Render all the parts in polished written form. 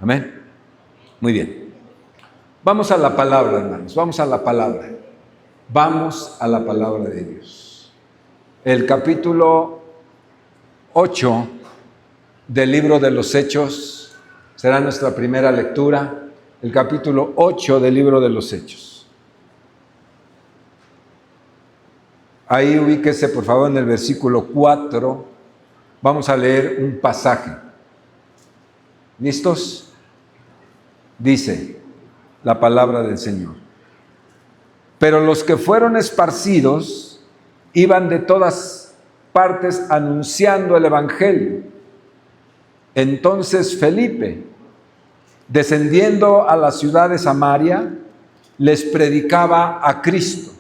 Amén. Muy bien. Vamos a la palabra, hermanos. Vamos a la palabra. Vamos a la palabra de Dios. El capítulo 8 del libro de los Hechos será nuestra primera lectura. El capítulo 8 del libro de los Hechos. Ahí ubíquese por favor en el versículo 4. Vamos a leer un pasaje. ¿Listos? Dice la palabra del Señor. Pero los que fueron esparcidos iban de todas partes anunciando el evangelio. Entonces Felipe, descendiendo a la ciudad de Samaria, les predicaba a Cristo.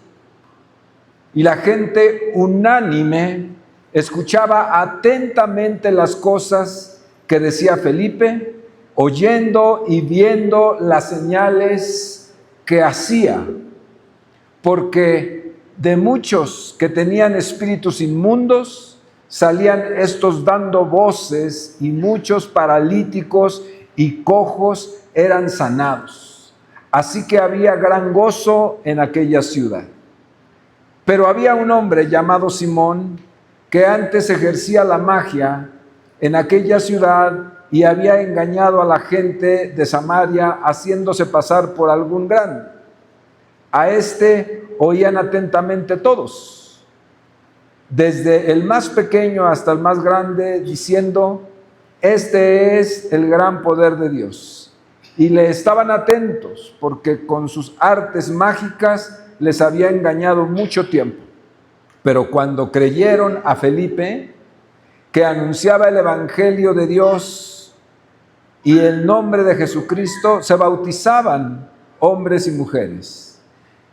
Y la gente unánime escuchaba atentamente las cosas que decía Felipe, oyendo y viendo las señales que hacía, porque de muchos que tenían espíritus inmundos, salían estos dando voces, y muchos paralíticos y cojos eran sanados. Así que había gran gozo en aquella ciudad. Pero había un hombre llamado Simón, que antes ejercía la magia en aquella ciudad, y había engañado a la gente de Samaria, haciéndose pasar por algún grande. A este oían atentamente todos, desde el más pequeño hasta el más grande, diciendo: este es el gran poder de Dios. Y le estaban atentos, porque con sus artes mágicas les había engañado mucho tiempo. Pero cuando creyeron a Felipe, que anunciaba el evangelio de Dios y el nombre de Jesucristo, se bautizaban hombres y mujeres.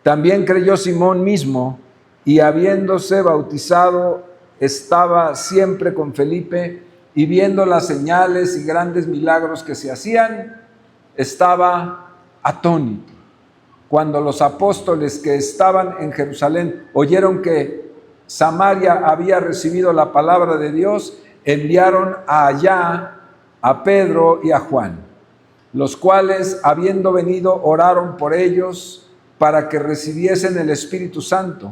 También creyó Simón mismo, y habiéndose bautizado, estaba siempre con Felipe, y viendo las señales y grandes milagros que se hacían, estaba atónito. Cuando los apóstoles que estaban en Jerusalén oyeron que Samaria había recibido la palabra de Dios, enviaron allá a Pedro y a Juan, los cuales, habiendo venido, oraron por ellos para que recibiesen el Espíritu Santo,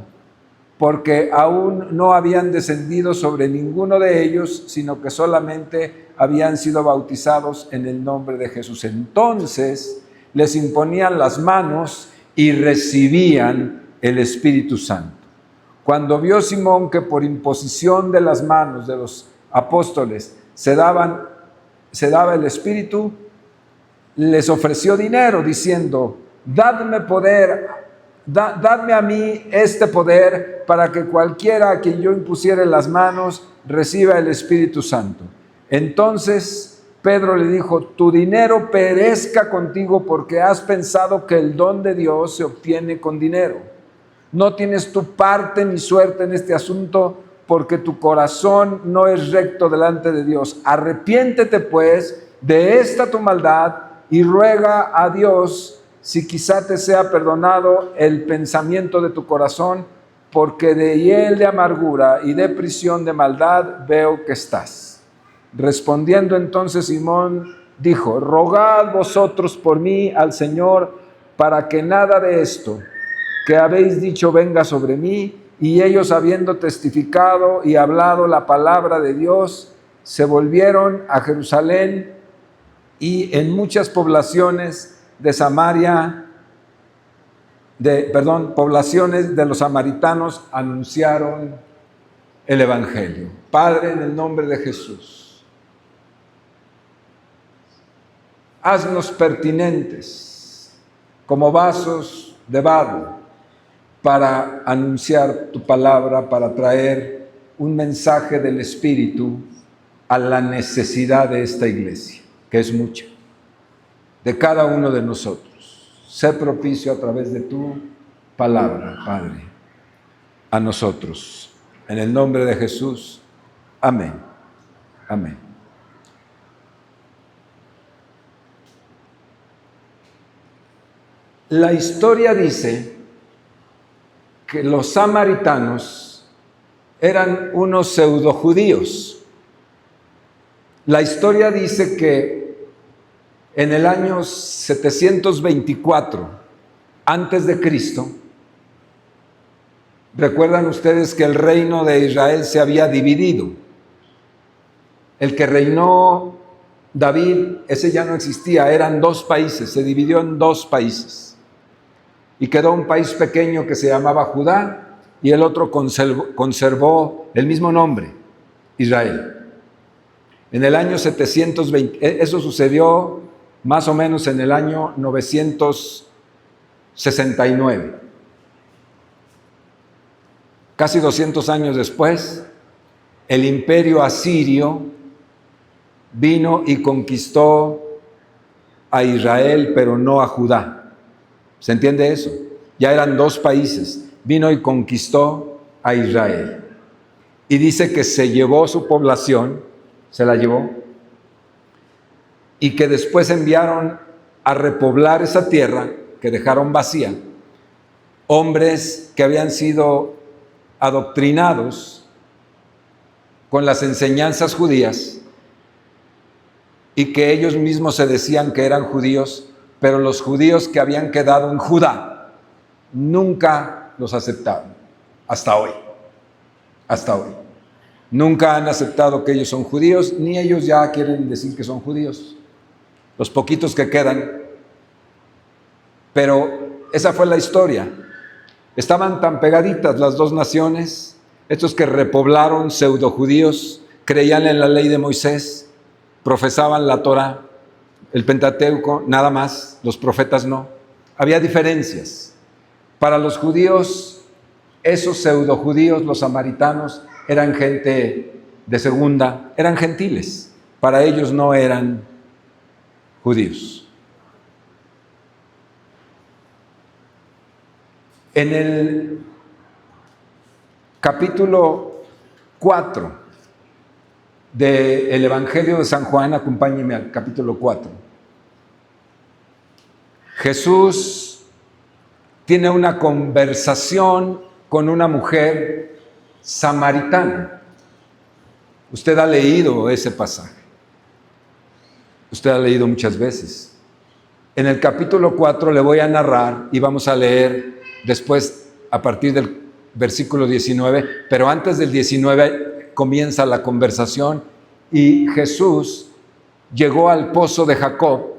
porque aún no habían descendido sobre ninguno de ellos, sino que solamente habían sido bautizados en el nombre de Jesús. Entonces les imponían las manos y recibían el Espíritu Santo. Cuando vio Simón que por imposición de las manos de los apóstoles se daba el Espíritu, les ofreció dinero, diciendo: dadme poder, dadme a mí este poder, para que cualquiera a quien yo impusiere las manos reciba el Espíritu Santo. Entonces Pedro le dijo: tu dinero perezca contigo, porque has pensado que el don de Dios se obtiene con dinero. No tienes tu parte ni suerte en este asunto, porque tu corazón no es recto delante de Dios. Arrepiéntete pues de esta tu maldad y ruega a Dios si quizá te sea perdonado el pensamiento de tu corazón, porque de hiel de amargura y de prisión de maldad veo que estás. Respondiendo entonces Simón dijo: rogad vosotros por mí al Señor, para que nada de esto que habéis dicho venga sobre mí. Y ellos, habiendo testificado y hablado la palabra de Dios, se volvieron a Jerusalén, y en muchas poblaciones de Samaria, poblaciones de los samaritanos anunciaron el evangelio. Padre, en el nombre de Jesús, haznos pertinentes como vasos de barro para anunciar tu palabra, para traer un mensaje del Espíritu a la necesidad de esta iglesia, que es mucha, de cada uno de nosotros. Sé propicio a través de tu palabra, Padre, a nosotros. En el nombre de Jesús. Amén. Amén. La historia dice que los samaritanos eran unos pseudojudíos. La historia dice que En el año 724 antes de Cristo, recuerdan ustedes que el reino de Israel se había dividido. El que reinó David, ese ya no existía, eran dos países, se dividió en dos países. Y quedó un país pequeño que se llamaba Judá y el otro conservó el mismo nombre, Israel. En el año 720, eso sucedió más o menos en el año 969. Casi 200 años después, el imperio asirio vino y conquistó a Israel, pero no a Judá. ¿Se entiende eso? Ya eran dos países. Vino y conquistó a Israel. Y dice que se llevó su población, se la llevó, y que después enviaron a repoblar esa tierra que dejaron vacía, hombres que habían sido adoctrinados con las enseñanzas judías y que ellos mismos se decían que eran judíos, pero los judíos que habían quedado en Judá nunca los aceptaron, hasta hoy. Nunca han aceptado que ellos son judíos, ni ellos ya quieren decir que son judíos, los poquitos que quedan. Pero esa fue la historia. Estaban tan pegaditas las dos naciones, estos que repoblaron pseudo-judíos, creían en la ley de Moisés, profesaban la Torá, el Pentateuco, nada más, los profetas no. Había diferencias. Para los judíos, esos pseudo-judíos, los samaritanos, eran gente de segunda, eran gentiles. Para ellos no eran judíos. En el capítulo 4 del Evangelio de San Juan, acompáñenme al capítulo 4. Jesús tiene una conversación con una mujer samaritana. Usted ha leído ese pasaje. Usted ha leído muchas veces. En el capítulo 4 le voy a narrar y vamos a leer después a partir del versículo 19, pero antes del 19 comienza la conversación y Jesús llegó al pozo de Jacob.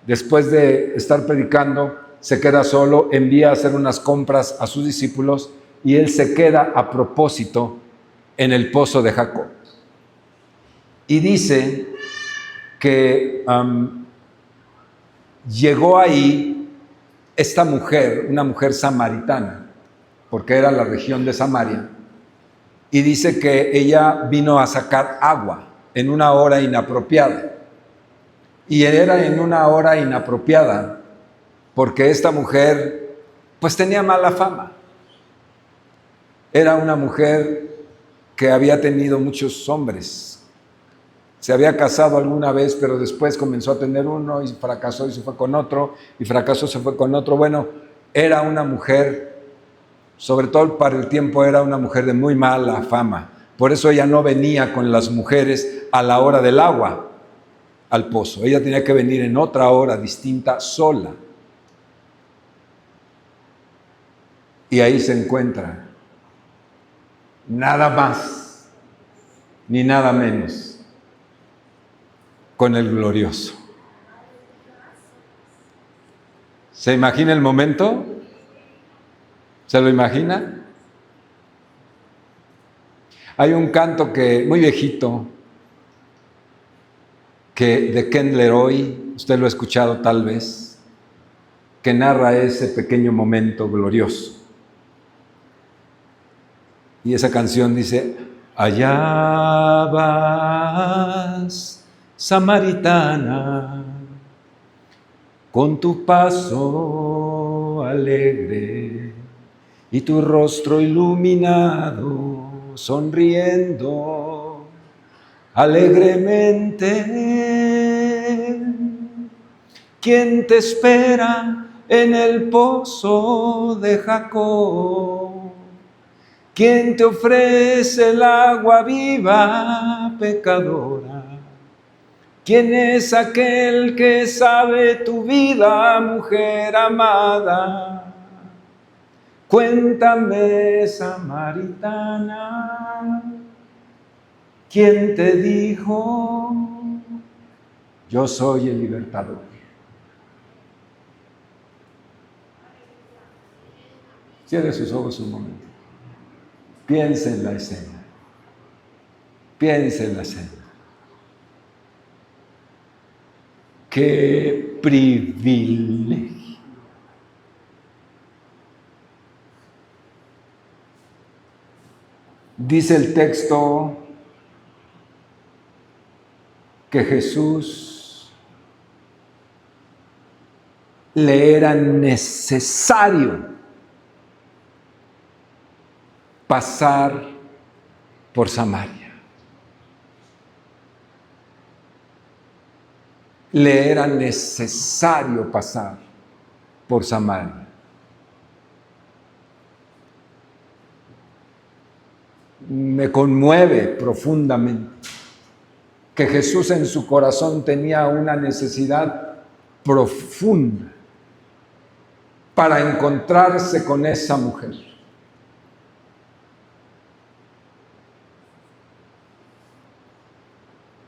Después de estar predicando, se queda solo, envía a hacer unas compras a sus discípulos y él se queda a propósito en el pozo de Jacob. Y dice que llegó ahí esta mujer, una mujer samaritana, porque era la región de Samaria, y dice que ella vino a sacar agua en una hora inapropiada. Y era en una hora inapropiada porque esta mujer pues tenía mala fama. Era una mujer que había tenido muchos hombres. Se había casado alguna vez, pero después comenzó a tener uno y fracasó y se fue con otro, y fracasó, se fue con otro. Bueno, era una mujer, sobre todo para el tiempo, era una mujer de muy mala fama. Por eso ella no venía con las mujeres a la hora del agua al pozo. Ella tenía que venir en otra hora distinta, sola. Y ahí se encuentra nada más ni nada menos con el glorioso. ¿Se imagina el momento? ¿Se lo imagina? Hay un canto muy viejito, de Ken Leroy, usted lo ha escuchado tal vez, que narra ese pequeño momento glorioso. Y esa canción dice: allá vas, samaritana, con tu paso alegre y tu rostro iluminado, sonriendo alegremente. ¿Quién te espera en el pozo de Jacob? ¿Quién te ofrece el agua viva, pecadora? ¿Quién es aquel que sabe tu vida, mujer amada? Cuéntame, samaritana, ¿quién te dijo, yo soy el libertador? Cierre sus ojos un momento. Piensa en la escena. Piensa en la escena. ¡Qué privilegio! Dice el texto que Jesús le era necesario pasar por Samaria. Le era necesario pasar por Samaria. Me conmueve profundamente que Jesús en su corazón tenía una necesidad profunda para encontrarse con esa mujer.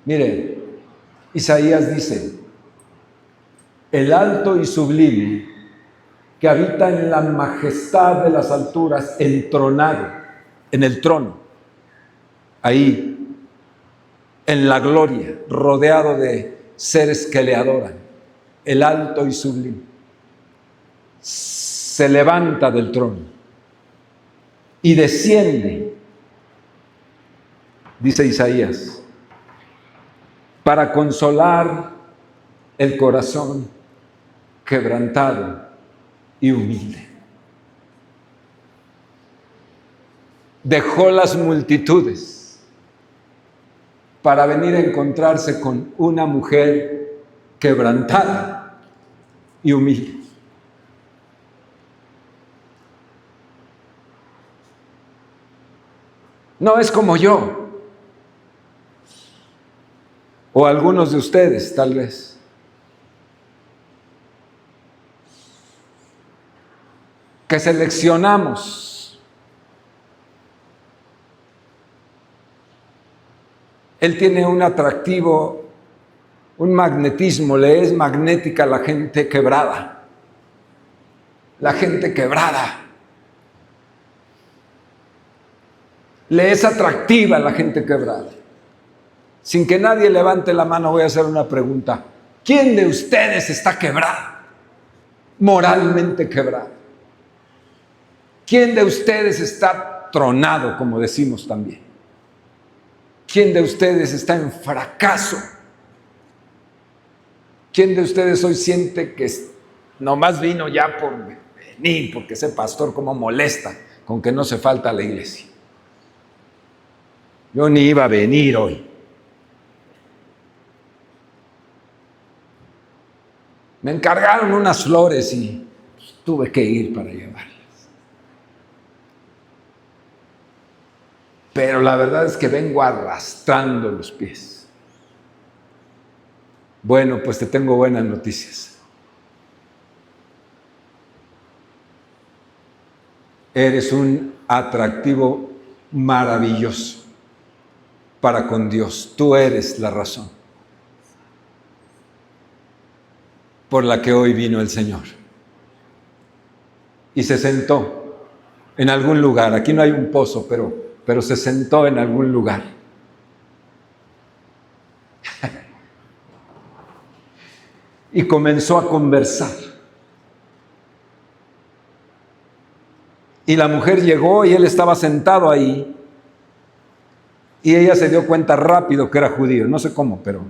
Mire, Isaías dice, el alto y sublime, que habita en la majestad de las alturas, entronado en el trono, ahí, en la gloria, rodeado de seres que le adoran, el alto y sublime, se levanta del trono y desciende, dice Isaías, para consolar el corazón quebrantado y humilde. Dejó las multitudes para venir a encontrarse con una mujer quebrantada y humilde. No es como yo, o algunos de ustedes tal vez. Que seleccionamos. Él tiene un atractivo, un magnetismo, le es magnética a la gente quebrada. La gente quebrada. Le es atractiva a la gente quebrada. Sin que nadie levante la mano, voy a hacer una pregunta. ¿Quién de ustedes está quebrado? Moralmente quebrado. ¿Quién de ustedes está tronado, como decimos también? ¿Quién de ustedes está en fracaso? ¿Quién de ustedes hoy siente que nomás vino ya por venir, porque ese pastor como molesta con que no se falta a la iglesia? Yo ni iba a venir hoy. Me encargaron unas flores y tuve que ir para llevarlas. Pero la verdad es que vengo arrastrando los pies. Bueno, pues te tengo buenas noticias. Eres un atractivo maravilloso para con Dios. Tú eres la razón por la que hoy vino el Señor. Y se sentó en algún lugar. Aquí no hay un pozo, pero se sentó en algún lugar. Y comenzó a conversar. Y la mujer llegó y él estaba sentado ahí. Y ella se dio cuenta rápido que era judío. No sé cómo, pero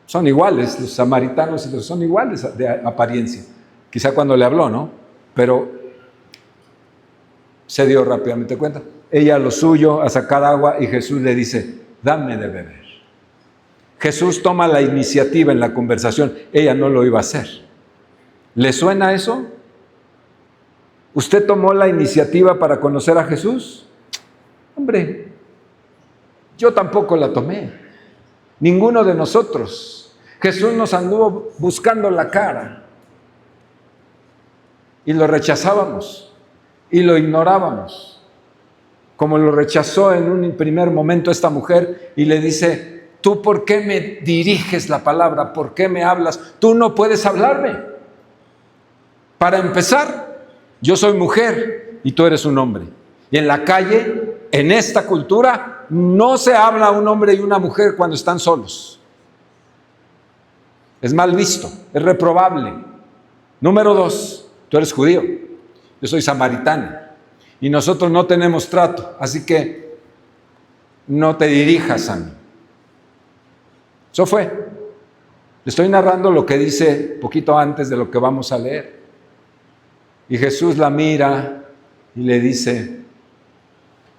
son iguales. Los samaritanos y los son iguales de apariencia. Quizá cuando le habló, ¿no? Pero se dio rápidamente cuenta. Ella a lo suyo, a sacar agua, y Jesús le dice, dame de beber. Jesús toma la iniciativa en la conversación. Ella no lo iba a hacer. ¿Le suena eso? ¿Usted tomó la iniciativa para conocer a Jesús? Hombre, yo tampoco la tomé. Ninguno de nosotros. Jesús nos anduvo buscando la cara y lo rechazábamos y lo ignorábamos, como lo rechazó en un primer momento esta mujer y le dice: ¿tú por qué me diriges la palabra? ¿Por qué me hablas? Tú no puedes hablarme. Para empezar, yo soy mujer y tú eres un hombre. Y en la calle, en esta cultura, no se habla a un hombre y una mujer cuando están solos. Es mal visto, es reprobable. Número 2, tú eres judío, yo soy samaritana y nosotros no tenemos trato, así que no te dirijas a mí. Eso fue. Le estoy narrando lo que dice poquito antes de lo que vamos a leer. Y Jesús la mira y le dice: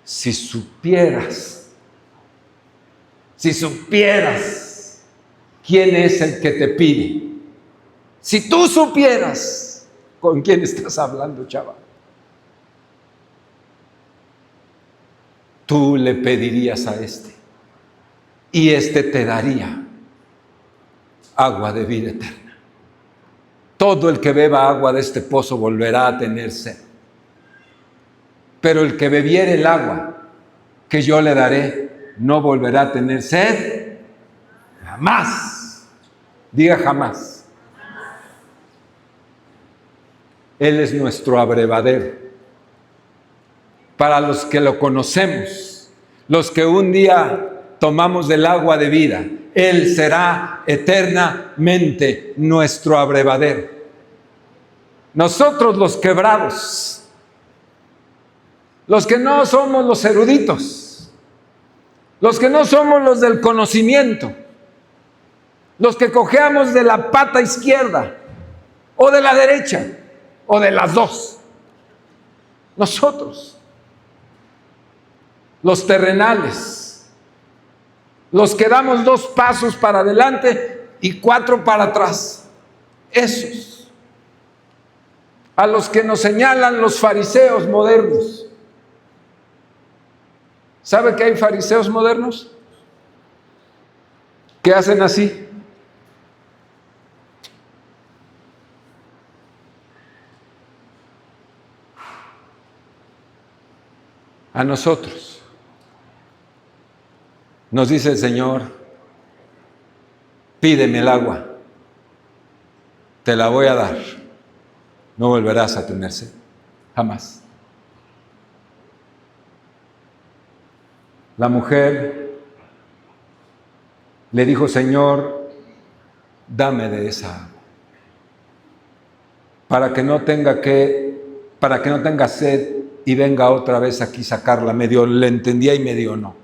si supieras quién es el que te pide, si tú supieras con quién estás hablando, chaval, tú le pedirías a este y este te daría agua de vida eterna. Todo el que beba agua de este pozo volverá a tener sed. Pero el que bebiere el agua que yo le daré no volverá a tener sed jamás. Diga jamás. Él es nuestro abrevadero. Para los que lo conocemos, los que un día tomamos del agua de vida, Él será eternamente nuestro abrevadero. Nosotros los quebrados, los que no somos los eruditos, los que no somos los del conocimiento, los que cojeamos de la pata izquierda o de la derecha o de las dos, nosotros, los terrenales, los que damos 2 pasos para adelante y 4 para atrás, esos, a los que nos señalan los fariseos modernos. ¿Sabe que hay fariseos modernos? Que hacen así. A nosotros nos dice el Señor: pídeme el agua, te la voy a dar, no volverás a tener sed, jamás. La mujer le dijo: Señor, dame de esa agua, para que no tenga sed y venga otra vez aquí sacarla. Medio le entendía y medio no,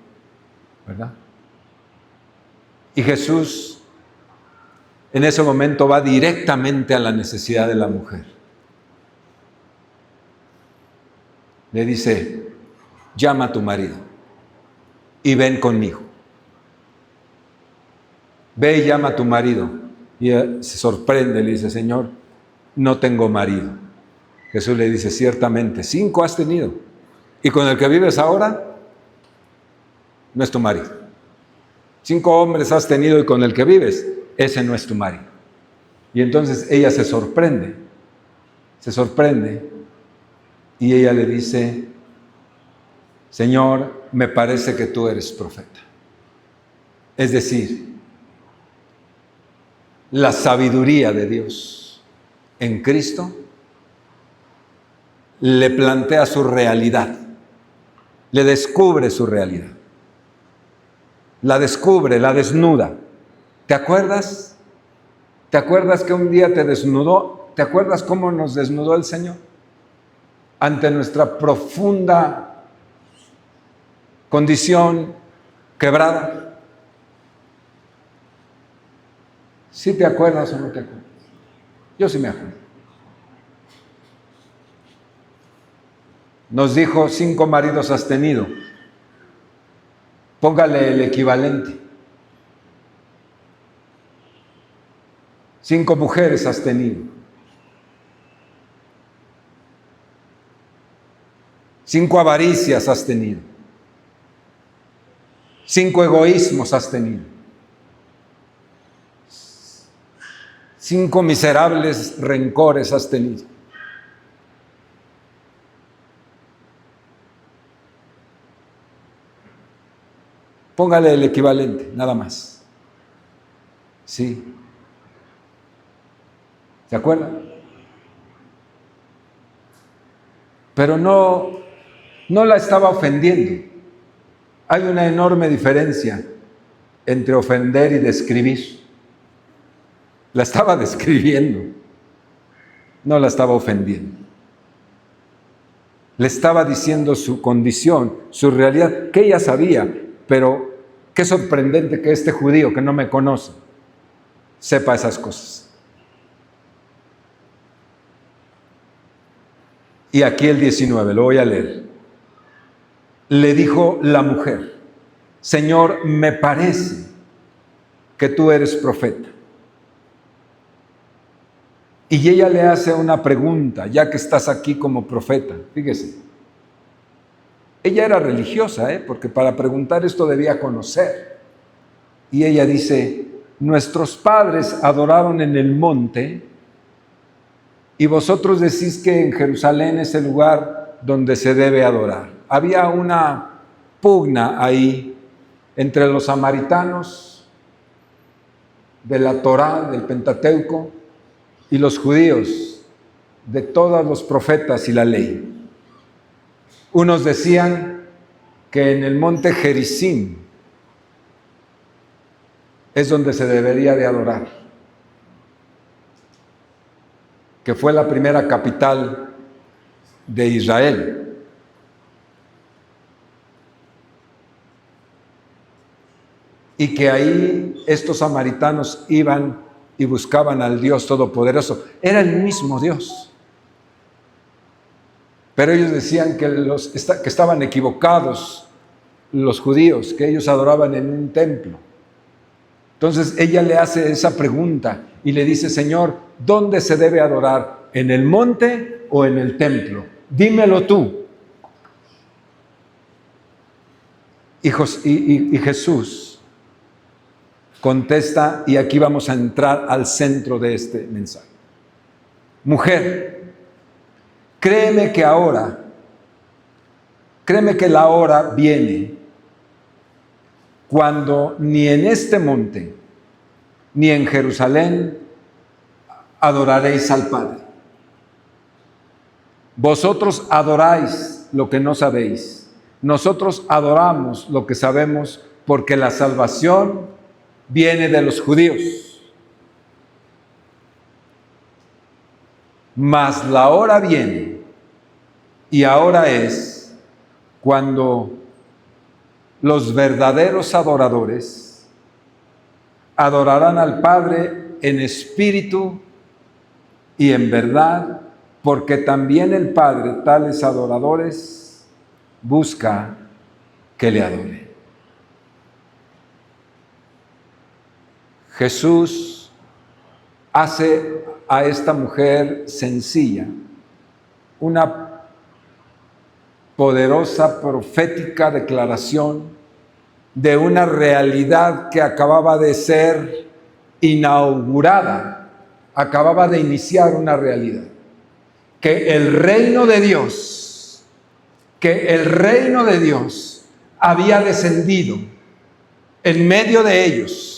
¿verdad? Y Jesús en ese momento va directamente a la necesidad de la mujer. Le dice: llama a tu marido y ven conmigo. Ve y llama a tu marido. Y ella se sorprende, le dice: Señor, no tengo marido. Jesús le dice: ciertamente, 5 has tenido, y con el que vives ahora no es tu marido. 5 hombres has tenido y con el que vives, ese no es tu marido. Y entonces ella se sorprende, y ella le dice: Señor, me parece que tú eres profeta. Es decir, la sabiduría de Dios en Cristo le plantea su realidad, le descubre su realidad, la descubre, la desnuda. ¿Te acuerdas? ¿Te acuerdas que un día te desnudó? ¿Te acuerdas cómo nos desnudó el Señor? Ante nuestra profunda condición quebrada. ¿Sí te acuerdas o no te acuerdas? Yo sí me acuerdo. Nos dijo: 5 maridos has tenido. Póngale el equivalente. 5 mujeres has tenido. 5 avaricias has tenido. 5 egoísmos has tenido. 5 miserables rencores has tenido. Póngale el equivalente, nada más. Sí. ¿Se acuerdan? Pero no la estaba ofendiendo. Hay una enorme diferencia entre ofender y describir. La estaba describiendo, no la estaba ofendiendo. Le estaba diciendo su condición, su realidad, que ella sabía, pero qué sorprendente que este judío que no me conoce sepa esas cosas. Y aquí el 19, lo voy a leer. Le dijo la mujer: Señor, me parece que tú eres profeta. Y ella le hace una pregunta, ya que estás aquí como profeta. Fíjese, ella era religiosa, porque para preguntar esto debía conocer. Y ella dice: nuestros padres adoraron en el monte, y vosotros decís que en Jerusalén es el lugar donde se debe adorar. Había una pugna ahí entre los samaritanos de la Torá, del Pentateuco, y los judíos de todos los profetas y la ley. Unos decían que en el monte Gerizim es donde se debería de adorar, que fue la primera capital de Israel. Y que ahí estos samaritanos iban y buscaban al Dios Todopoderoso. Era el mismo Dios. Pero ellos decían que estaban equivocados los judíos, que ellos adoraban en un templo. Entonces ella le hace esa pregunta y le dice: Señor, ¿dónde se debe adorar? ¿En el monte o en el templo? Dímelo tú. Y Jesús contesta, y aquí vamos a entrar al centro de este mensaje. Mujer, créeme que la hora viene cuando ni en este monte ni en Jerusalén adoraréis al Padre. Vosotros adoráis lo que no sabéis. Nosotros adoramos lo que sabemos, porque la salvación viene de los judíos. Mas la hora viene, y ahora es, cuando los verdaderos adoradores adorarán al Padre en espíritu y en verdad, porque también el Padre tales adoradores busca que le adoren. Jesús hace a esta mujer sencilla una poderosa, profética declaración de una realidad que acababa de ser inaugurada, acababa de iniciar una realidad. Que el reino de Dios había descendido en medio de ellos,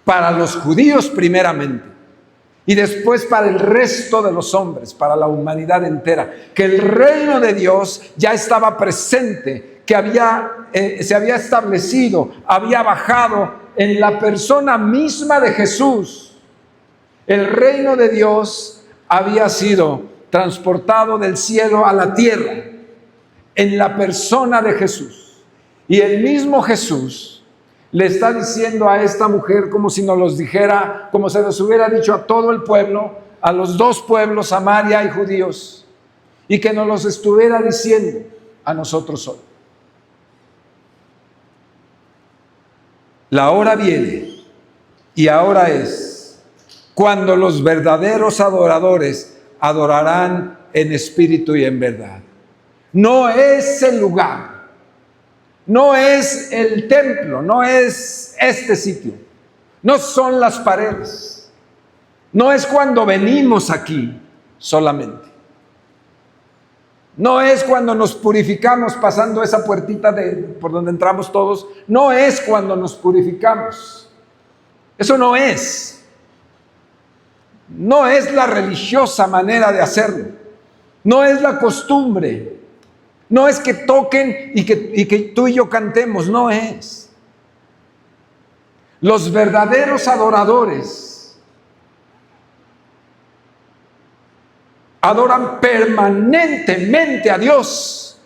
para los judíos primeramente, y después para el resto de los hombres, para la humanidad entera. Que el reino de Dios ya estaba presente, que se había establecido, había bajado en la persona misma de Jesús. El reino de Dios había sido transportado del cielo a la tierra en la persona de Jesús. Y el mismo Jesús le está diciendo a esta mujer, como si nos los dijera, como se nos hubiera dicho a todo el pueblo, a los dos pueblos, Samaria y judíos, y que nos los estuviera diciendo a nosotros hoy. La hora viene, y ahora es, cuando los verdaderos adoradores adorarán en espíritu y en verdad. No es el lugar, no es el templo, no es este sitio, no son las paredes, No es cuando venimos aquí solamente. No es cuando nos purificamos pasando esa puertita por donde entramos todos. No es cuando nos purificamos. Eso no es. No es la religiosa manera de hacerlo. No es la costumbre. No es que toquen y que tú y yo cantemos. No es. Los verdaderos adoradores adoran permanentemente a Dios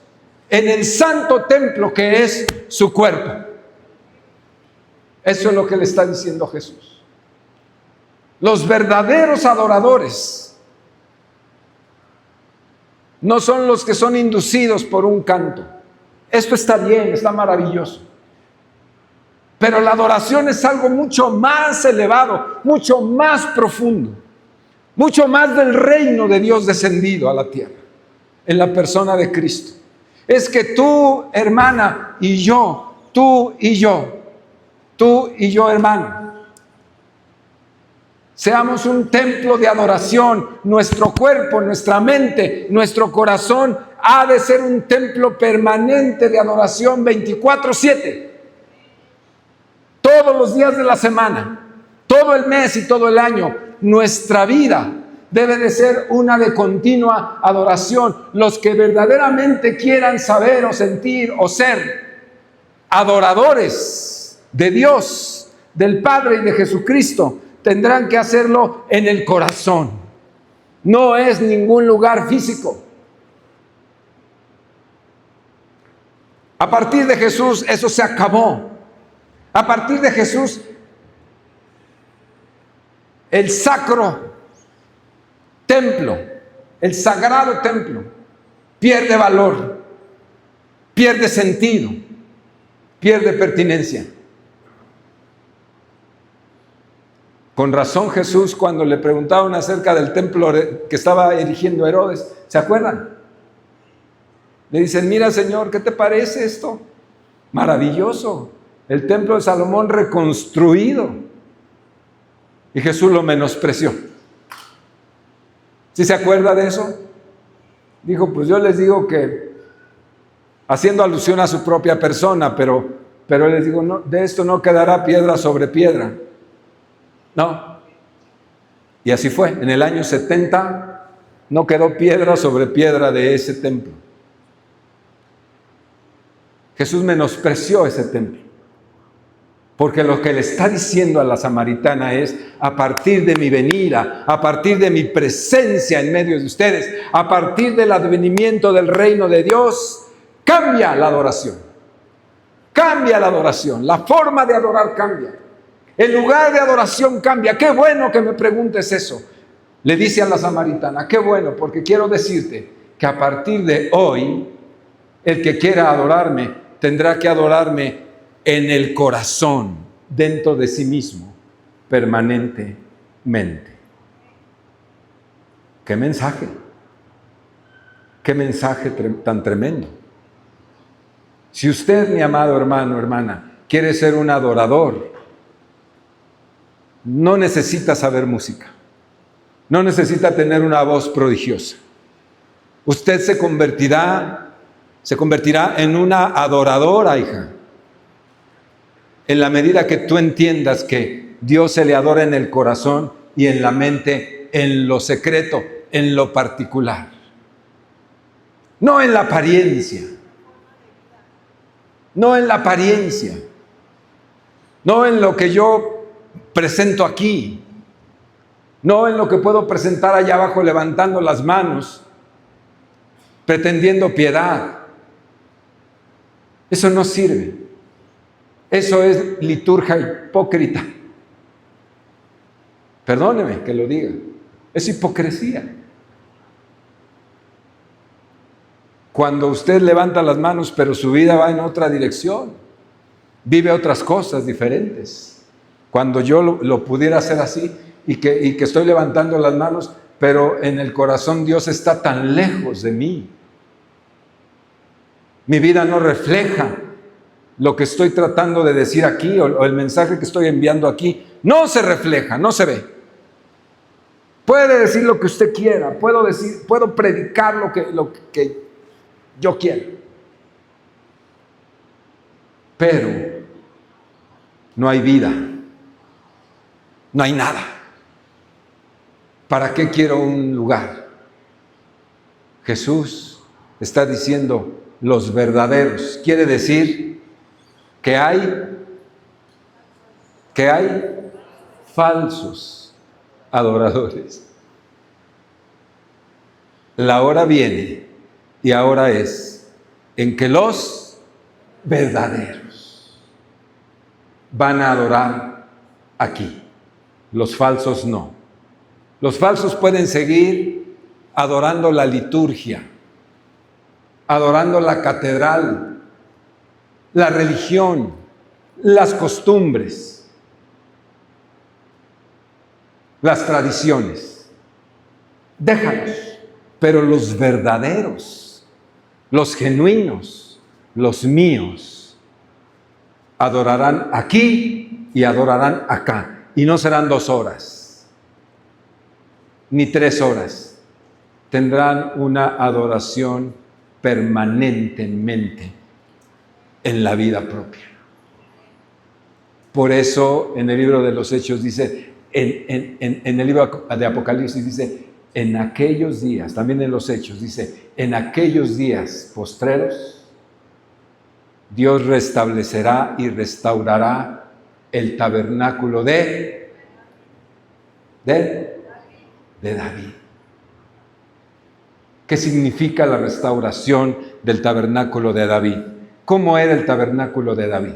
en el santo templo que es su cuerpo. Eso es lo que le está diciendo Jesús. Los verdaderos adoradores no son los que son inducidos por un canto. Esto está bien, está maravilloso. Pero la adoración es algo mucho más elevado, mucho más profundo. Mucho más del reino de Dios descendido a la tierra, en la persona de Cristo. Es que tú, hermana, y yo, tú y yo, hermano, seamos un templo de adoración. Nuestro cuerpo, nuestra mente, nuestro corazón ha de ser un templo permanente de adoración 24/7. Todos los días de la semana, todo el mes y todo el año. Nuestra vida debe de ser una de continua adoración. Los que verdaderamente quieran saber o sentir o ser adoradores de Dios, del Padre y de Jesucristo, tendrán que hacerlo en el corazón. No es ningún lugar físico. A partir de Jesús eso se acabó. A partir de Jesús el sacro templo, el sagrado templo, pierde valor, pierde sentido, pierde pertinencia. Con razón Jesús, cuando le preguntaron acerca del templo que estaba erigiendo Herodes, ¿se acuerdan? Le dicen: mira, Señor, ¿qué te parece esto? Maravilloso, el templo de Salomón reconstruido. Y Jesús lo menospreció. ¿Sí se acuerda de eso? Dijo: pues yo les digo que, haciendo alusión a su propia persona, pero les digo, no, de esto no quedará piedra sobre piedra. No. Y así fue. En el año 70 no quedó piedra sobre piedra de ese templo. Jesús menospreció ese templo. Porque lo que le está diciendo a la samaritana es: a partir de mi venida, a partir de mi presencia en medio de ustedes, a partir del advenimiento del reino de Dios, cambia la adoración. Cambia la adoración. La forma de adorar cambia. El lugar de adoración cambia. Qué bueno que me preguntes eso. Le dice a la samaritana: qué bueno, porque quiero decirte que a partir de hoy, el que quiera adorarme, tendrá que adorarme en el corazón, dentro de sí mismo, permanentemente. ¡Qué mensaje! ¡Qué mensaje tan tremendo! Si usted, mi amado hermano, hermana, quiere ser un adorador, no necesita saber música, no necesita tener una voz prodigiosa. Usted se convertirá en una adoradora, hija, en la medida que tú entiendas que Dios se le adora en el corazón y en la mente, en lo secreto, en lo particular. No en la apariencia. No en la apariencia. No en lo que yo presento aquí. No en lo que puedo presentar allá abajo levantando las manos, pretendiendo piedad. Eso no sirve. Eso es liturgia hipócrita. Perdóneme que lo diga. Es hipocresía. Cuando usted levanta las manos, pero su vida va en otra dirección, vive otras cosas diferentes. Cuando yo lo pudiera hacer así y que estoy levantando las manos, pero en el corazón Dios está tan lejos de mí. Mi vida no refleja lo que estoy tratando de decir aquí o el mensaje que estoy enviando aquí. No se refleja, no se ve. Puede decir lo que usted quiera, puedo predicar lo que yo quiera. Pero no hay vida, no hay nada. ¿Para qué quiero un lugar? Jesús está diciendo los verdaderos. Quiere decir que hay falsos adoradores. La hora viene y ahora es en que los verdaderos van a adorar aquí. Los falsos no. Los falsos pueden seguir adorando la liturgia, adorando la catedral, la religión, las costumbres, las tradiciones. Déjalos. Pero los verdaderos, los genuinos, los míos, adorarán aquí y adorarán acá. Y no serán 2 horas, ni 3 horas. Tendrán una adoración permanentemente en la vida propia. Por eso en el libro de los Hechos dice, en el libro de Apocalipsis dice, en aquellos días, también en los Hechos dice, en aquellos días postreros, Dios restablecerá y restaurará el tabernáculo de David. ¿Qué significa la restauración del tabernáculo de David? ¿Cómo era el tabernáculo de David?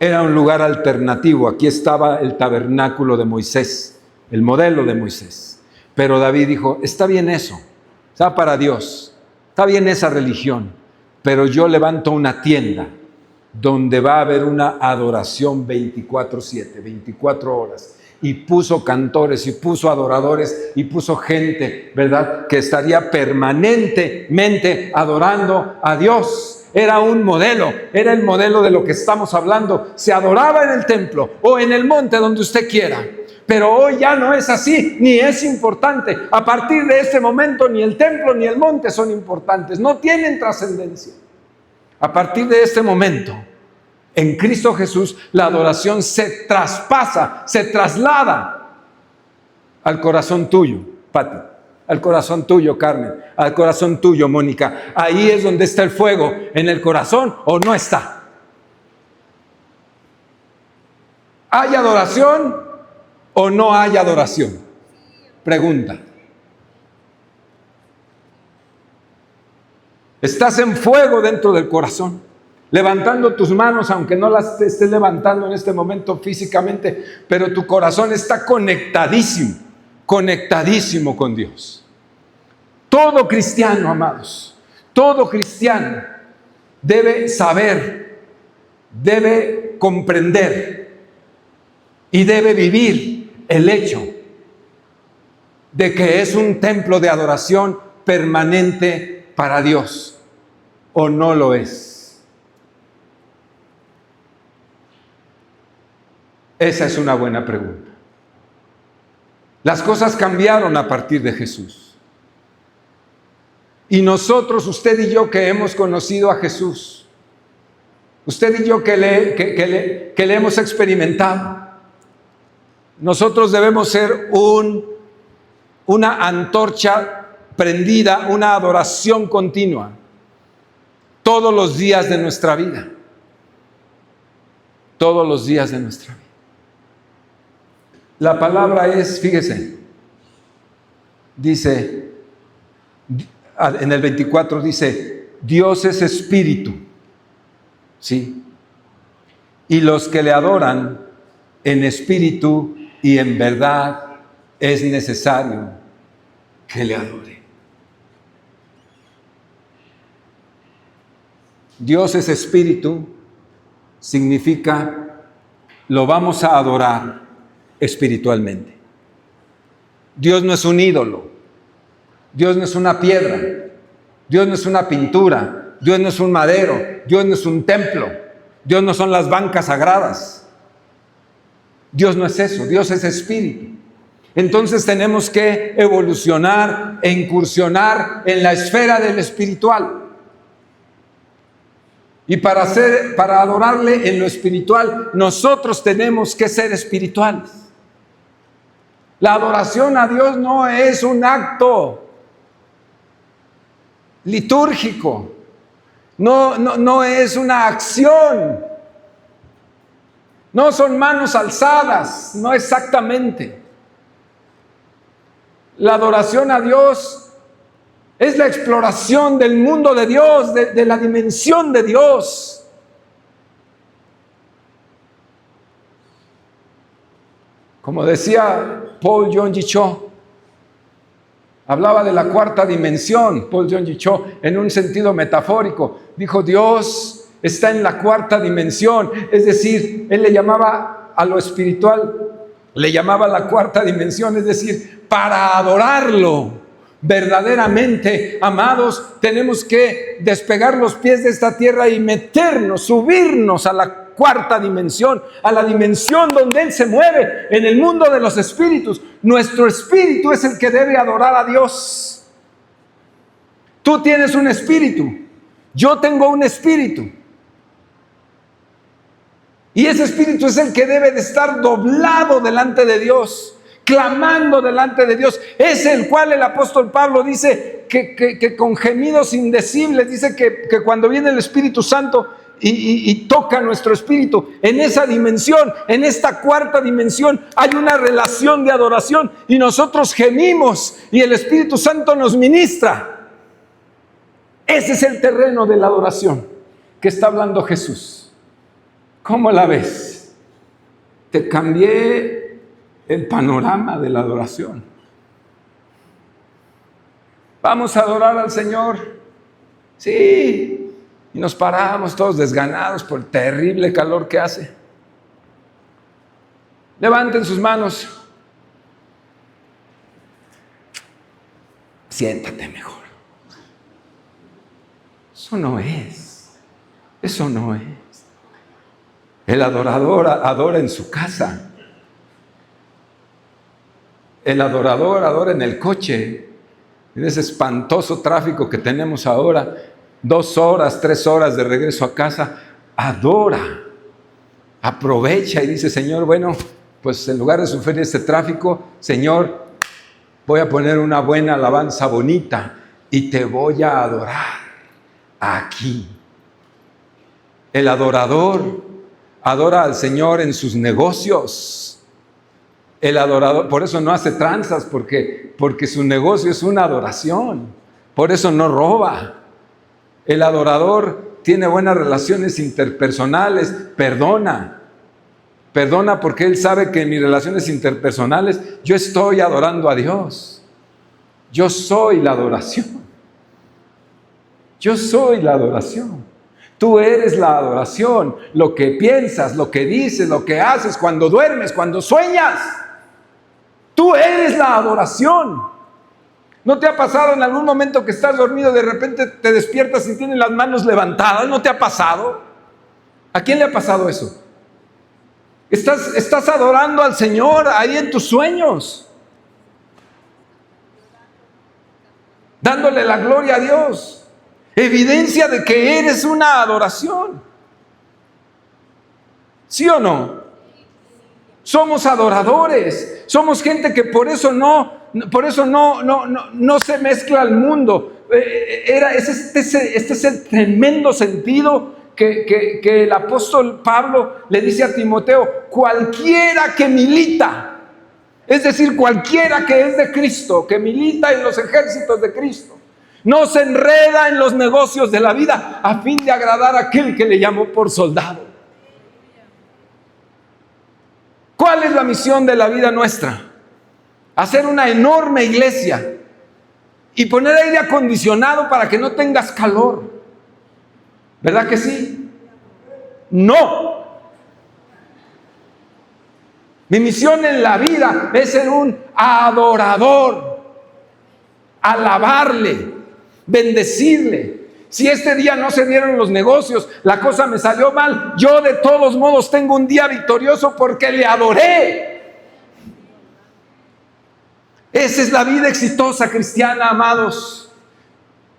Era un lugar alternativo. Aquí estaba el tabernáculo de Moisés, el modelo de Moisés. Pero David dijo, está bien eso, está para Dios, está bien esa religión, pero yo levanto una tienda donde va a haber una adoración 24/7, 24 horas. Y puso cantores, y puso adoradores, y puso gente, ¿verdad?, que estaría permanentemente adorando a Dios. Era un modelo, era el modelo de lo que estamos hablando. Se adoraba en el templo o en el monte, donde usted quiera. Pero hoy ya no es así, ni es importante. A partir de este momento, ni el templo ni el monte son importantes, no tienen trascendencia. A partir de este momento, en Cristo Jesús, la adoración se traspasa, se traslada al corazón tuyo, Pati, al corazón tuyo, Carmen, al corazón tuyo, Mónica. Ahí es donde está el fuego, en el corazón o no está. ¿Hay adoración o no hay adoración? Pregunta. ¿Estás en fuego dentro del corazón? Levantando tus manos, aunque no las estés levantando en este momento físicamente, pero tu corazón está conectadísimo con Dios. Todo cristiano, amados, todo cristiano debe saber, debe comprender y debe vivir el hecho de que es un templo de adoración permanente para Dios, ¿o no lo es? Esa es una buena pregunta. Las cosas cambiaron a partir de Jesús. Y nosotros, usted y yo que hemos conocido a Jesús, usted y yo que le hemos experimentado, nosotros debemos ser una antorcha prendida, una adoración continua, todos los días de nuestra vida. Todos los días de nuestra vida. La palabra es, fíjese, dice, en el 24 dice, Dios es espíritu, ¿sí? Y los que le adoran en espíritu y en verdad es necesario que le adore. Dios es espíritu, significa lo vamos a adorar espiritualmente. Dios no es un ídolo, Dios no es una piedra, Dios no es una pintura, Dios no es un madero, Dios no es un templo, Dios no son las bancas sagradas. Dios no es eso, Dios es espíritu. Entonces tenemos que evolucionar e incursionar en la esfera del espiritual. Y para adorarle en lo espiritual, nosotros tenemos que ser espirituales. La adoración a Dios no es un acto litúrgico, no es una acción, no son manos alzadas, no exactamente. La adoración a Dios es la exploración del mundo de Dios, de la dimensión de Dios. Como decía Paul Yonggi Cho, hablaba de la cuarta dimensión, Paul Yonggi Cho, en un sentido metafórico. Dijo, Dios está en la cuarta dimensión. Es decir, él le llamaba a lo espiritual, le llamaba la cuarta dimensión. Es decir, para adorarlo verdaderamente, amados, tenemos que despegar los pies de esta tierra y meternos, subirnos a la cuarta dimensión, a la dimensión donde Él se mueve, en el mundo de los espíritus. Nuestro espíritu es el que debe adorar a Dios. Tú tienes un espíritu, yo tengo un espíritu. Y ese espíritu es el que debe de estar doblado delante de Dios, clamando delante de Dios. Es el cual el apóstol Pablo dice que con gemidos indecibles, dice que cuando viene el Espíritu Santo y toca nuestro espíritu, en esa dimensión, en esta cuarta dimensión, hay una relación de adoración y nosotros gemimos y el Espíritu Santo nos ministra. Ese es el terreno de la adoración que está hablando Jesús. ¿Cómo la ves? Te cambié el panorama de la adoración. Vamos a adorar al Señor. Sí. Y nos paramos todos desganados por el terrible calor que hace. Levanten sus manos. Siéntate mejor. Eso no es. Eso no es. El adorador adora en su casa. El adorador adora en el coche. En ese espantoso tráfico que tenemos ahora. 2 horas, 3 horas de regreso a casa, adora, aprovecha y dice, Señor, bueno, pues en lugar de sufrir este tráfico, Señor, voy a poner una buena alabanza bonita y te voy a adorar aquí. El adorador adora al Señor en sus negocios. El adorador, por eso no hace tranzas, porque su negocio es una adoración. Por eso no roba. El adorador tiene buenas relaciones interpersonales, perdona porque él sabe que en mis relaciones interpersonales yo estoy adorando a Dios. Yo soy la adoración. Yo soy la adoración. Tú eres la adoración, lo que piensas, lo que dices, lo que haces, cuando duermes, cuando sueñas. Tú eres la adoración. ¿No te ha pasado en algún momento que estás dormido, de repente te despiertas y tienes las manos levantadas? ¿No te ha pasado? ¿A quién le ha pasado eso? Estás adorando al Señor ahí en tus sueños, dándole la gloria a Dios. Evidencia de que eres una adoración. ¿Sí o no? Somos adoradores. Somos gente que por eso no se mezcla al mundo. Este es el tremendo sentido que el apóstol Pablo le dice a Timoteo: cualquiera que milita, es decir, cualquiera que es de Cristo, que milita en los ejércitos de Cristo, no se enreda en los negocios de la vida a fin de agradar a aquel que le llamó por soldado. ¿Cuál es la misión de la vida nuestra? Hacer una enorme iglesia y poner aire acondicionado para que no tengas calor. ¿Verdad que sí? No. Mi misión en la vida es ser un adorador, alabarle, bendecirle. Si este día no se dieron los negocios, la cosa me salió mal, yo de todos modos tengo un día victorioso porque le adoré. Esa es la vida exitosa cristiana, amados.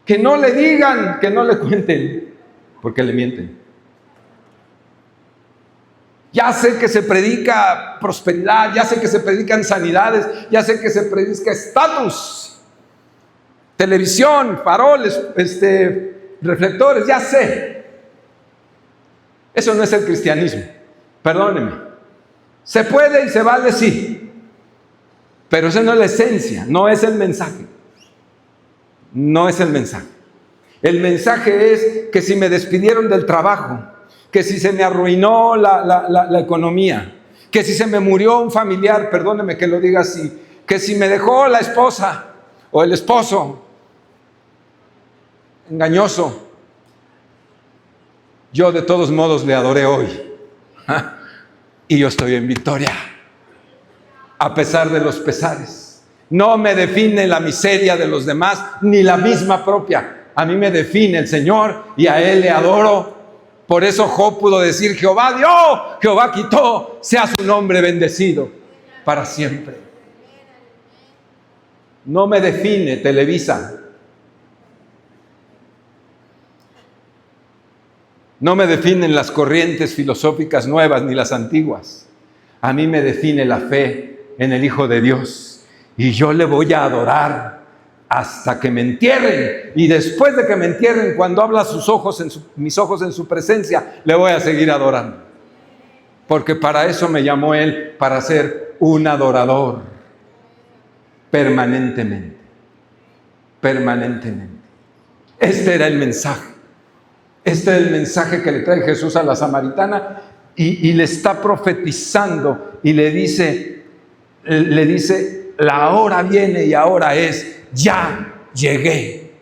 Que no le digan, que no le cuenten, porque le mienten. Ya sé que se predica prosperidad, ya sé que se predican sanidades, ya sé que se predica estatus, televisión, faroles, reflectores, ya sé. Eso no es el cristianismo, perdónenme. Se puede y se vale, sí, pero esa no es la esencia, no es el mensaje. No es el mensaje. El mensaje es que si me despidieron del trabajo, que si se me arruinó la economía, que si se me murió un familiar, perdóneme que lo diga así, que si me dejó la esposa o el esposo engañoso, yo de todos modos le adoré hoy. Y yo estoy en victoria, a pesar de los pesares. No me define la miseria de los demás, ni la misma propia. A mí me define el Señor y a Él le adoro. Por eso Job pudo decir: Jehová dio, Jehová quitó, sea su nombre bendecido para siempre. No me define Televisa. No me definen las corrientes filosóficas nuevas ni las antiguas. A mí me define la fe en el Hijo de Dios. Y yo le voy a adorar hasta que me entierren. Y después de que me entierren, cuando abra mis ojos en su presencia, le voy a seguir adorando. Porque para eso me llamó Él, para ser un adorador permanentemente. Permanentemente. Este era el mensaje. Este es el mensaje que le trae Jesús a la samaritana y le está profetizando y le dice, la hora viene y ahora es, ya llegué,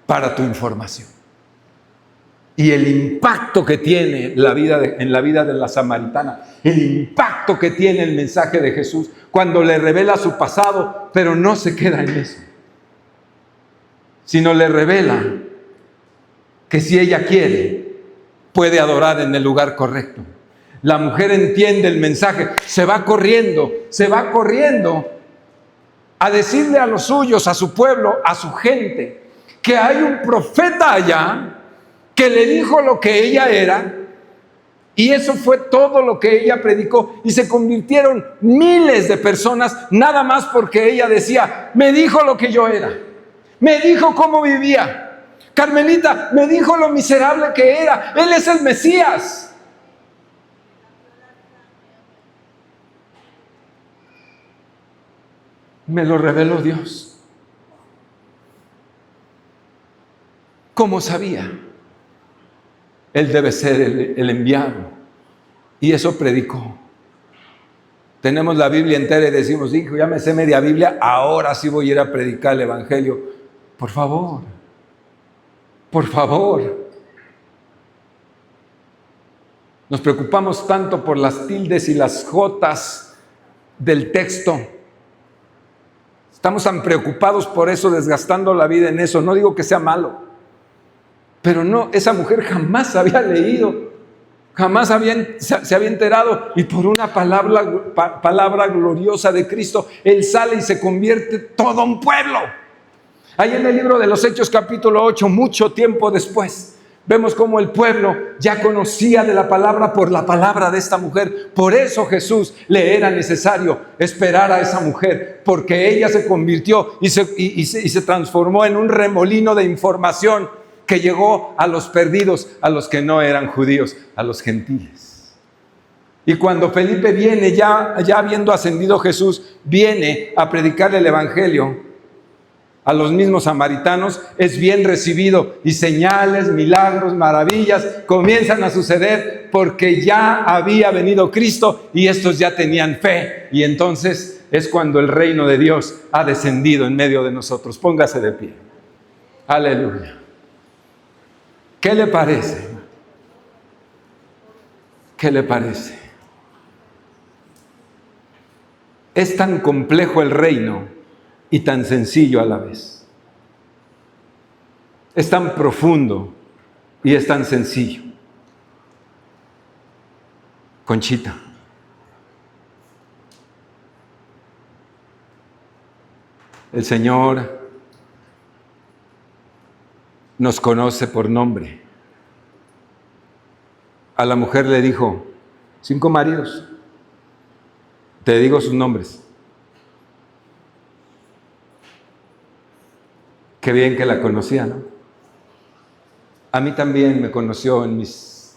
para tu información. Y el impacto que tiene en la vida de la samaritana, el impacto que tiene el mensaje de Jesús cuando le revela su pasado, pero no se queda en eso, sino le revela que si ella quiere, puede adorar en el lugar correcto. La mujer entiende el mensaje, se va corriendo a decirle a los suyos, a su pueblo, a su gente, que hay un profeta allá que le dijo lo que ella era, y eso fue todo lo que ella predicó, y se convirtieron miles de personas, nada más porque ella decía: me dijo lo que yo era, me dijo cómo vivía. Carmelita, me dijo lo miserable que era. Él es el Mesías. Me lo reveló Dios. ¿Cómo sabía? Él debe ser el enviado. Y eso predicó. Tenemos la Biblia entera y decimos: hijo, ya me sé media Biblia, ahora sí voy a ir a predicar el Evangelio. Por favor. Por favor. Nos preocupamos tanto por las tildes y las jotas del texto. Estamos tan preocupados por eso, desgastando la vida en eso. No digo que sea malo, pero no, esa mujer jamás había leído, jamás se había enterado, y por una palabra gloriosa de Cristo, Él sale y se convierte todo un pueblo. Ahí en el libro de los Hechos capítulo 8, mucho tiempo después, vemos cómo el pueblo ya conocía de la palabra por la palabra de esta mujer. Por eso Jesús le era necesario esperar a esa mujer, porque ella se convirtió y se transformó en un remolino de información que llegó a los perdidos, a los que no eran judíos, a los gentiles. Y cuando Felipe viene, ya habiendo ascendido Jesús, viene a predicar el Evangelio a los mismos samaritanos, es bien recibido, y señales, milagros, maravillas comienzan a suceder porque ya había venido Cristo y estos ya tenían fe, y entonces es cuando el reino de Dios ha descendido en medio de nosotros. Póngase de pie. Aleluya. ¿Qué le parece? ¿Qué le parece? Es tan complejo el reino y tan sencillo a la vez. Es tan profundo y es tan sencillo. Conchita, El Señor nos conoce por nombre. A la mujer le dijo, 5 maridos, te digo sus nombres. Qué bien que la conocía, ¿no? A mí también me conoció en mis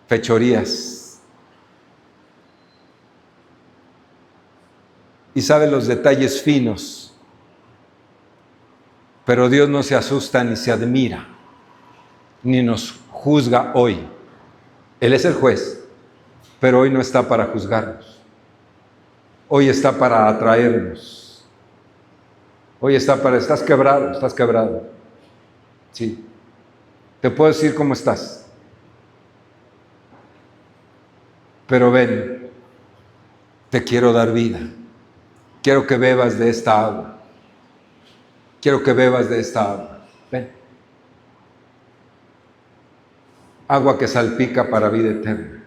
fechorías. Y sabe los detalles finos. Pero Dios no se asusta ni se admira, ni nos juzga hoy. Él es el juez, pero hoy no está para juzgarnos. Hoy está para atraernos. Hoy está para, estás quebrado. Sí. Te puedo decir cómo estás. Pero ven, te quiero dar vida. Quiero que bebas de esta agua. Quiero que bebas de esta agua. Ven. Agua que salpica para vida eterna.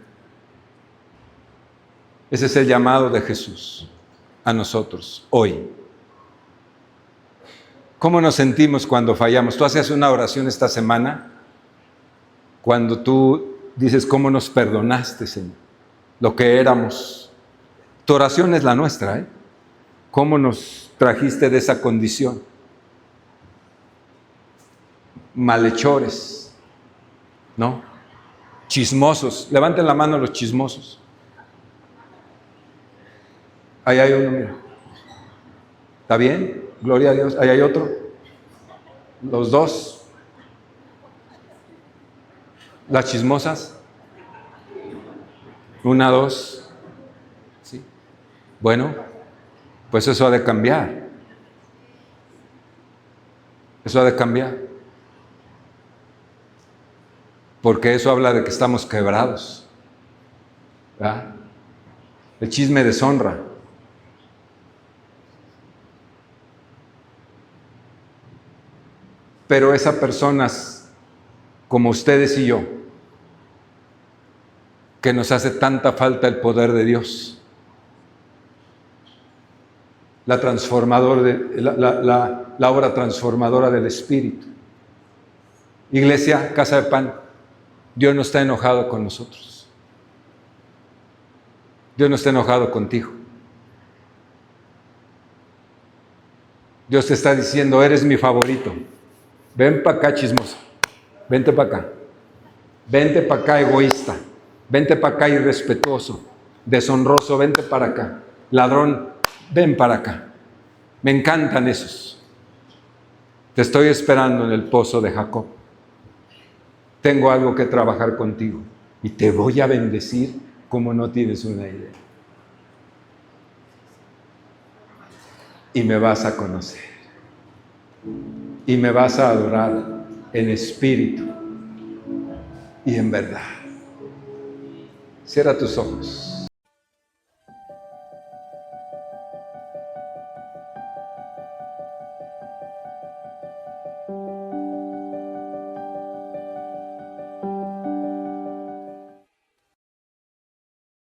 Ese es el llamado de Jesús a nosotros hoy. ¿Cómo nos sentimos cuando fallamos? Tú haces una oración esta semana cuando tú dices cómo nos perdonaste, Señor, lo que éramos. Tu oración es la nuestra, ¿eh? ¿Cómo nos trajiste de esa condición? Malhechores, ¿no? Chismosos. Levanten la mano los chismosos. Ahí hay uno, mira. ¿Está bien? Gloria a Dios. Ahí hay otro. Los dos. Las chismosas. 1, 2. ¿Sí? Bueno, pues eso ha de cambiar. Eso ha de cambiar. Porque eso habla de que estamos quebrados. ¿Verdad? El chisme deshonra. Pero esas personas como ustedes y yo, que nos hace tanta falta el poder de Dios, la obra transformadora del Espíritu. Iglesia, Casa de Pan, Dios no está enojado con nosotros. Dios no está enojado contigo. Dios te está diciendo, eres mi favorito. Ven para acá, chismoso. Vente para acá. Vente para acá, egoísta. Vente para acá, irrespetuoso, deshonroso. Vente para acá. Ladrón, ven para acá. Me encantan esos. Te estoy esperando en el pozo de Jacob. Tengo algo que trabajar contigo y te voy a bendecir como no tienes una idea. Y me vas a conocer. Y me vas a adorar en espíritu y en verdad. Cierra tus ojos.